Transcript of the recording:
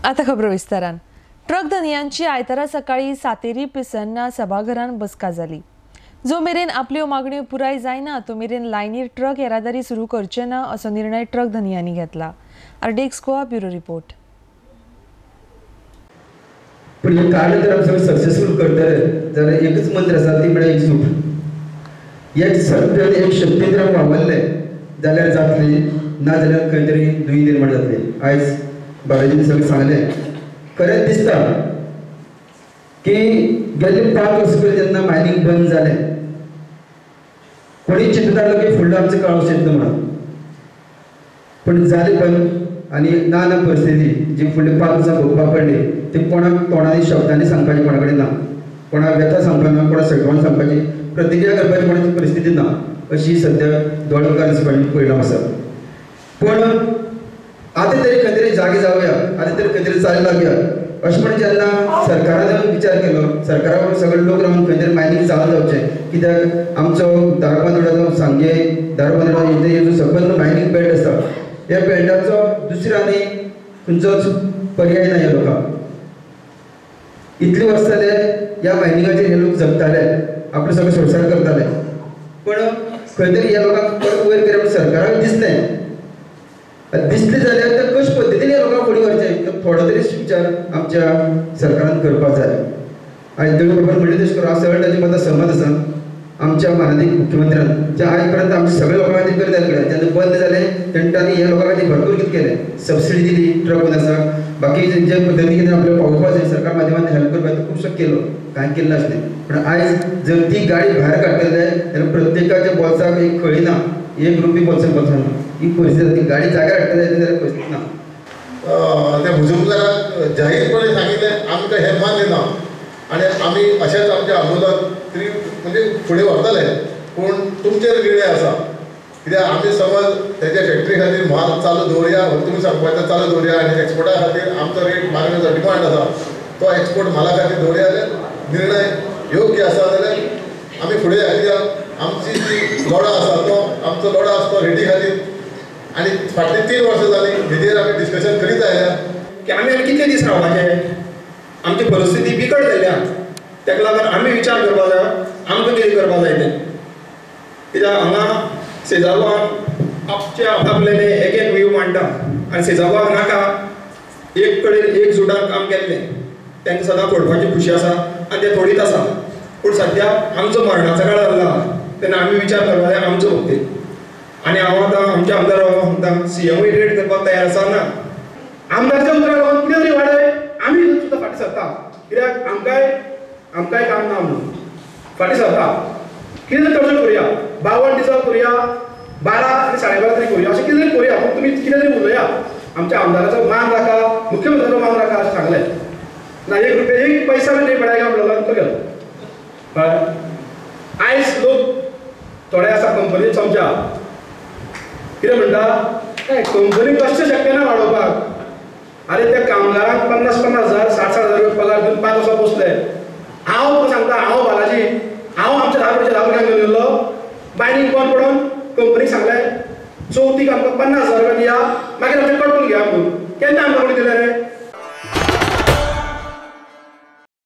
आता खबर विस्तारान. ट्रक धनियांची आयतारा सकाळी सातेरी पिसन्ना सभाघरान बसका जाली. जो मेरेन आपल्यो मागण्यो पुराय जायना तो मेरेन लायनीर ट्रक येरादारी सुरू करचे ना असो निर्णय ट्रक धनियांनी घेतला. RDX Goa bureau report. पण हे कार्य जर आमी सक्सेसफुल करतले जाल्यार एकच मंत्र आसा ती म्हळ्यार एकजूट. एक सत्य एक शक्ती जर वावरले जाल्यार जातली, ना जाल्यार खंय तरी दुई निर्माण जातली. आयज बालाजीन सगळें सांगलें, खरेंच दिसता की गेल्ले 5 वर्सां पयलीं जेन्ना मायनिंग बंद जालें कोणी चिंतता की फुडलो आमचो काळ वचयतलो म्हणून. पण जालें बंद आनी ना ना परिस्थिती जी फुडले 5 वर्सां भोगपाक पडली ती कोणाक तोंडांनी शब्दांनी सांगपाची कोणा कडेन ना, कोणाक व्यथा सांगपाक ना, कोणाक सगळ्यांक सांगपाची प्रतिक्रिया करपाची कोणाची परिस्थिती ना, अशी सद्या दोळकार दिसपाची परिणाम आसा. पण आतां तरी खंय तरी जागे जावया, आतां तरी खंय तरी चाली लागया अशें म्हणून जेन्ना सरकारान विचार केलो, सरकारा बरोबर सगळे लोक रावन खंय तरी मायनींग चालू जावचें. कित्याक आमचो दारबांदोडाचो सांगे दारबांदोडा जो सबंद मायनींग बेल्ट आसा ह्या बेल्टाचो दुसरो आनी खंयचोच पर्याय ना ह्या लोकांक. इतली वर्सां जाले ह्या मायनिंगाचेर हे लोक जगताले, आपलो सगळो संसार करताले. पण खंय तरी ह्या लोकांक परत वयर करप सरकाराक दिसलें. दिसले जाल्यार ते कशे पद्दतीन ह्या लोकांक फुडें व्हरचें थोडो तरी विचार आमच्या सरकारान करपाक जाय. आयज देव बरोबर म्हणलें तशें करून हांव सगळें ताजे मतां सहमत आसा. आमच्या म्हानादीक मुख्यमंत्र्यान जे आयज पर्यंत आमच्या सगळ्या लोकां खातीर करता गेले, जेन्ना बंद जालें तेन्ना ह्या लोकां खातीर भरपूर कितें केलें. सबसिडी दिली ट्रक बंद आसा, बाकी जे पद्दती कितें आपल्याक पावोवपाक जाय सरकार माध्यमांतल्यान हेल्प करपाक खुबसो केलो, कांय केलें नासलें. पण आयज जर ती गाडी भायर काडटले जाल्यार प्रत्येकाच्या बोल्साक एक खळी ना, एक रुपी बोल्साक बसना, ही परिस्थिती ती गाडी जाग्यार हाडटले जाल्यार परिस्थिती ना. त्या भुजबकाराक जाहीरपणे सांगितलें आमकां हें मान्य ना आनी आमी अशेंच आमचें आंदोलन तरी म्हणजे फुडें व्हरतले. पूण तुमचेर गिळे आसा, कित्याक आमी समज तेच्या फॅक्टरी खातीर म्हाल चालू दवरया, तुमी सांगपाचें चालू दवरया आनी एक्सपोर्टा खातीर आमचो रेट मागणेचो डिमांड आसा तो एक्सपोर्ट म्हाला खातीर दवरया जाल्यार निर्णय योग्य आसा जाल्यार आमी फुडें या. आमची जी लढा आसा तो आमचो लढा आसा तो रेटी खातीर आनी फाटलीं 3 वर्सां जालीं हेजेर आमी डिस्कशन करीत आयल्या की आमी आनी कितले दीस रावपाचे. आमची परिस्थिती बिकट जाल्या, ताका लागून आमी विचार करपाक जाय आमकां कितें करपाक जाय तें. कित्याक हांगा सेजावान आपच्या आपल्याले एक एक व्ह्यू मांडटा आनी सेजावाक नाका एक कडेन एकजुटान काम केल्लें तांकां सदां फोडपाची खुशी आसा आनी ते थोडीच आसा. पूण सद्या आमचो मरणाचो काळ जाल्ला तेन्ना आमी विचार करपाक जाय आमचो बाबतींत. आनी हांव आतां आमच्या आमदार म्हणटा सीएमूय रेट करपाक तयार आसा ना. आमदारच्या उतराक लागून कितें तरी वाडय आमी सुद्दां फाटीं सरता, कित्याक आमकांय काम ना म्हणून फाटीं सरता. कितें तरी तर्जो करुया, 52 दिसा करुया, 12 आनी 12:30 तरी करुया, अशें कितें तरी करुया. पूण तुमी कितें तरी उलया, आमच्या आमदाराचो मान राखा, मुख्यमंत्र्याचो मान राखा अशें सांगलें ना. 1 रुपया 1 पैसा बी नाही पडायगा म्हणलो तो गेलो. आयज लोक थोडे आसा कंपनी चमच्या कितें म्हणटा कंपनी कशें शक्य ना वाडोवपाक. आरे त्या कामगारांक 50,000 60,000 रुपया पगार दिवन 5 वर्सां बसले. हांव सांगता, हांव बालाजी, हांव आमच्या 10 भुरग्यांक घेवन गेल्लो मायनींग बंद पडून कंपनीक सांगलें चवथीक आमकां 50,000 रुपया दिया, मागीर आमचे कटून घेया म्हणून. केन्ना आमकां कोणी दिलें रे?